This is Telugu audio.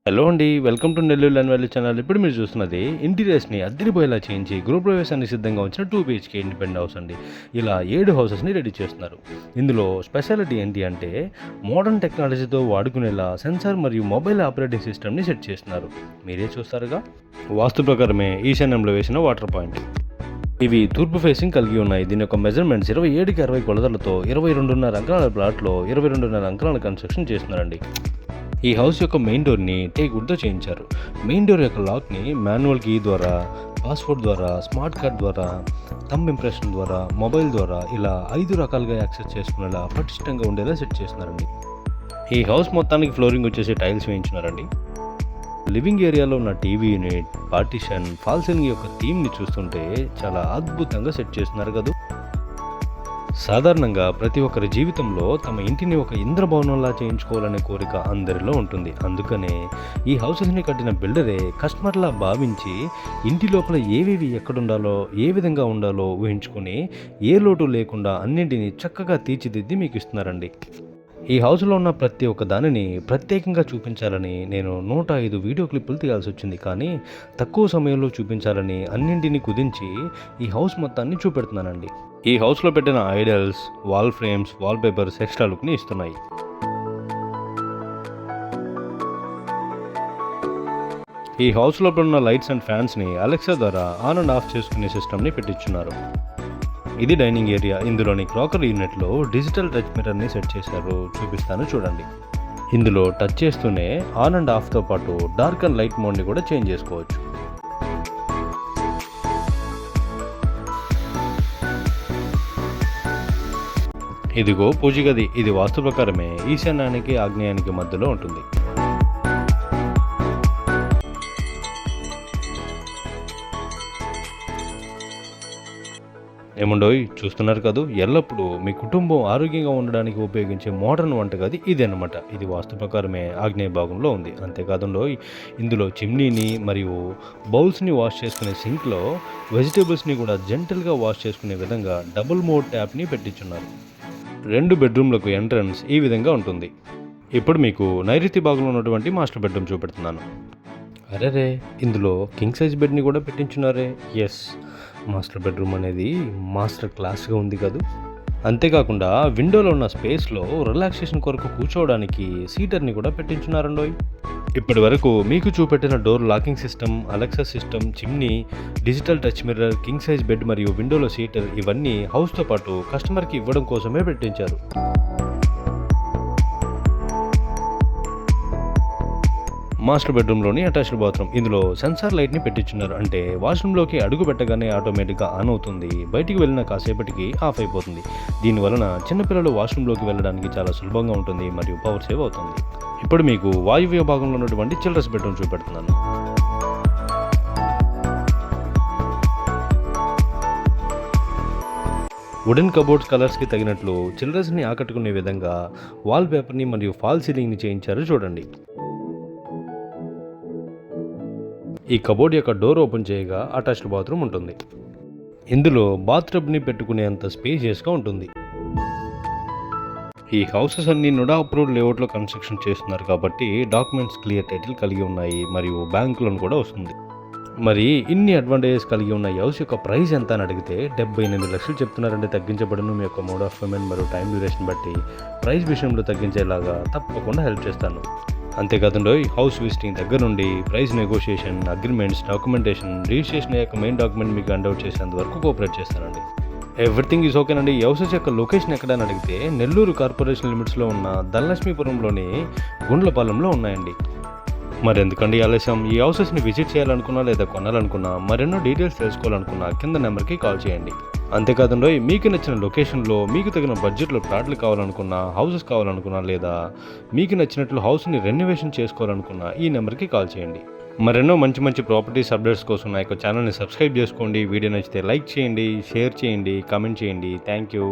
హలో అండి, welcome to Nellore land value channel. ఇప్పుడు మీరు చూస్తున్నది ఇంటీరియర్స్ని అద్దరిపోయేలా చేయించి గృహప్రవేశానికి సిద్ధంగా వచ్చిన 2 BHK ఇండిపెండెంట్ హౌస్ అండి. ఇలా 7 హౌసెస్ని రెడీ చేస్తున్నారు. ఇందులో స్పెషాలిటీ ఏంటి అంటే మోడర్న్ టెక్నాలజీతో వాడుకునేలా సెన్సార్ మరియు మొబైల్ ఆపరేటింగ్ సిస్టమ్ని సెట్ చేస్తున్నారు. మీరే చూస్తారుగా. వాస్తు ప్రకారమే ఈశాన్యంలో వేసిన వాటర్ పాయింట్. ఇవి తూర్పు ఫేసింగ్ కలిగి ఉన్నాయి. దీని యొక్క మెజర్మెంట్స్ 27కి 60 కొలతలతో 22.5 అంకణాల ప్లాట్లో 22.5 అంకణాల కన్స్ట్రక్షన్ చేస్తున్నారండి. ఈ హౌస్ యొక్క మెయిన్ డోర్ని టేక్ వుడ్తో చేయించారు. మెయిన్ డోర్ యొక్క లాక్ని మాన్యువల్ కీ ద్వారా, పాస్వర్డ్ ద్వారా, స్మార్ట్ కార్డ్ ద్వారా, థంబ్ ఇంప్రెషన్ ద్వారా, మొబైల్ ద్వారా ఇలా 5 రకాలుగా యాక్సెస్ చేసుకునేలా పటిష్టంగా ఉండేలా సెట్ చేస్తున్నారండి. ఈ హౌస్ మొత్తానికి ఫ్లోరింగ్ వచ్చేసి టైల్స్ వేయించినారండి. లివింగ్ ఏరియాలో ఉన్న TV unit, partition, fall ceiling యొక్క థీమ్ని చూస్తుంటే చాలా అద్భుతంగా సెట్ చేస్తున్నారు కదా. సాధారణంగా ప్రతి ఒక్కరి జీవితంలో తమ ఇంటిని ఒక ఇంద్రభవనంలా చేయించుకోవాలనే కోరిక అందరిలో ఉంటుంది. అందుకనే ఈ హౌసెస్ని కట్టిన బిల్డరే కస్టమర్లా భావించి ఇంటి లోపల ఏవేవి ఎక్కడుండాలో, ఏ విధంగా ఉండాలో ఊహించుకొని ఏ లోటు లేకుండా అన్నింటినీ చక్కగా తీర్చిదిద్ది మీకు ఇస్తున్నారండి. ఈ హౌస్లో ఉన్న ప్రతి ఒక్క దానిని ప్రత్యేకంగా చూపించాలని నేను 105 వీడియో క్లిప్పులు తీయాల్సి వచ్చింది. కానీ తక్కువ సమయంలో చూపించాలని అన్నింటినీ కుదించి ఈ హౌస్ మొత్తాన్ని చూపెడుతున్నానండి. ఈ హౌస్లో పెట్టిన idols, wall frames, wallpapers extra లుక్ని ఇస్తున్నాయి. ఈ హౌస్ లోపల ఉన్న లైట్స్ అండ్ ఫ్యాన్స్ని అలెక్సా ద్వారా ఆన్ అండ్ ఆఫ్ చేసుకునే సిస్టమ్ని పెట్టించున్నారు. ఇది డైనింగ్ ఏరియా. ఇందులోని క్రాకరీ యూనిట్లో డిజిటల్ టచ్ మిర్రర్ని సెట్ చేశారు. చూపిస్తాను చూడండి. ఇందులో టచ్ చేస్తూనే ఆన్ అండ్ ఆఫ్తో పాటు డార్క్ అండ్ లైట్ మోడ్ని కూడా చేంజ్ చేసుకోవచ్చు. ఇదిగో పూజ గది. ఇది వాస్తు ప్రకారమే ఈశాన్యానికి ఆగ్నేయానికి మధ్యలో ఉంటుంది. ఏముండోయ్, చూస్తున్నారు కదా, ఎల్లప్పుడూ మీ కుటుంబం ఆరోగ్యంగా ఉండడానికి ఉపయోగించే మోడర్న్ వంటగది ఇది అనమాట. ఇది వాస్తు ప్రకారమే ఆగ్నేయ భాగంలో ఉంది. అంతేకాదండోయ్, ఇందులో చిమ్నీని మరియు బౌల్స్ని వాష్ చేసుకునే సింక్లో వెజిటేబుల్స్ని కూడా జెంటల్గా వాష్ చేసుకునే విధంగా డబుల్ మోడ్ ట్యాప్ని పెట్టించున్నారు. 2 బెడ్రూమ్లకు ఎంట్రన్స్ ఈ విధంగా ఉంటుంది. ఇప్పుడు మీకు నైరుతి భాగంలో ఉన్నటువంటి మాస్టర్ బెడ్రూమ్ చూపెడుతున్నాను. అరేరే, ఇందులో కింగ్ సైజ్ బెడ్ని కూడా పెట్టించున్నారే. ఎస్, మాస్టర్ బెడ్రూమ్ అనేది మాస్టర్ క్లాస్గా ఉంది కదా. అంతేకాకుండా విండోలో ఉన్న స్పేస్లో రిలాక్సేషన్ కొరకు కూర్చోవడానికి సీటర్ని కూడా పెట్టించున్నారండోయ్. ఇప్పటి వరకు మీకు చూపెట్టిన door locking system, Alexa system, chimney, digital touch mirror, king size bed మరియు విండోలో సీటర్ ఇవన్నీ హౌస్తో పాటు కస్టమర్కి ఇవ్వడం కోసమే పెట్టించారు. మాస్టర్ బెడ్రూమ్లోని అటాచ్డ్ బాత్రూమ్. ఇందులో సెన్సార్ లైట్ని పెట్టించున్నారు. అంటే వాష్రూమ్లోకి అడుగు పెట్టగానే ఆటోమేటిక్గా ఆన్ అవుతుంది, బయటికి వెళ్ళిన కాసేపటికి ఆఫ్ అయిపోతుంది. దీనివలన చిన్నపిల్లలు వాష్రూమ్లోకి వెళ్ళడానికి చాలా సులభంగా ఉంటుంది మరియు పవర్ సేవ్ అవుతుంది. ఇప్పుడు మీకు వాయువ్య భాగంలో ఉన్నటువంటి చిల్డ్రన్స్ బెడ్రూమ్ చూపెడుతున్నాను. వుడెన్ కబోర్డ్స్ కలర్స్కి తగినట్లు చిల్డ్రన్స్ని ఆకట్టుకునే విధంగా వాల్ పేపర్ని మరియు ఫాల్ సీలింగ్ని చేయించారు చూడండి. ఈ కబోర్డ్ యొక్క డోర్ ఓపెన్ చేయగా అటాచ్డ్ బాత్రూమ్ ఉంటుంది. ఇందులో బాత్రూమ్ని పెట్టుకునేంత స్పేషియస్గా ఉంటుంది. ఈ హౌసెస్ అన్ని నుడా అప్రూవ్డ్ లేఅవుట్లో కన్స్ట్రక్షన్ చేస్తున్నారు కాబట్టి డాక్యుమెంట్స్ క్లియర్ టైటిల్ కలిగి ఉన్నాయి మరియు బ్యాంక్ లోన్ కూడా వస్తుంది. మరి ఇన్ని అడ్వాంటేజెస్ కలిగి ఉన్న ఈ హౌస్ యొక్క ప్రైస్ ఎంత అని అడిగితే 78 లక్షలు చెప్తున్నారంటే తగ్గించబడను. మీ యొక్క మోడ్ ఆఫ్ పేమెంట్ మరియు టైం డ్యూరేషన్ బట్టి ప్రైస్ విషయంలో తగ్గించేలాగా తప్పకుండా హెల్ప్ చేస్తాను. అంతేకాదండో హౌస్ విజిటింగ్ దగ్గర నుండి price negotiation, agreements, documentation, registration యొక్క మెయిన్ డాక్యుమెంట్ మీకు హ్యాండ్అవుట్ చేసేంత వరకు కోఆపరేట్ చేస్తానండి. ఎవ్రీథింగ్ ఈజ్ ఓకేనండి. ఈ హౌసెస్ యొక్క లొకేషన్ ఎక్కడని అడిగితే నెల్లూరు కార్పొరేషన్ లిమిట్స్లో ఉన్న ధనలక్ష్మీపురంలోని గుండ్లపాలెంలో ఉన్నాయండి. మరి ఎందుకండి ఆలస్యం? ఈ హౌసెస్ని విజిట్ చేయాలనుకున్నా లేదా కొనాలనుకున్నా, మరెన్నో డీటెయిల్స్ తెలుసుకోవాలనుకున్నా కింద నెంబర్కి కాల్ చేయండి. అంతేకాదండో మీకు నచ్చిన లొకేషన్లో మీకు తగిన బడ్జెట్లో ప్లాట్లు కావాలనుకున్నా, హౌసెస్ కావాలనుకున్నా లేదా మీకు నచ్చినట్లు హౌస్ని రెనోవేషన్ చేసుకోవాలనుకున్నా ఈ నెంబర్కి కాల్ చేయండి. మరెన్నో మంచి మంచి ప్రాపర్టీస్ అప్డేట్స్ కోసం నా యొక్క ఛానల్ని సబ్స్క్రైబ్ చేసుకోండి. వీడియో నచ్చితే లైక్ చేయండి, షేర్ చేయండి, కామెంట్ చేయండి. Thank you.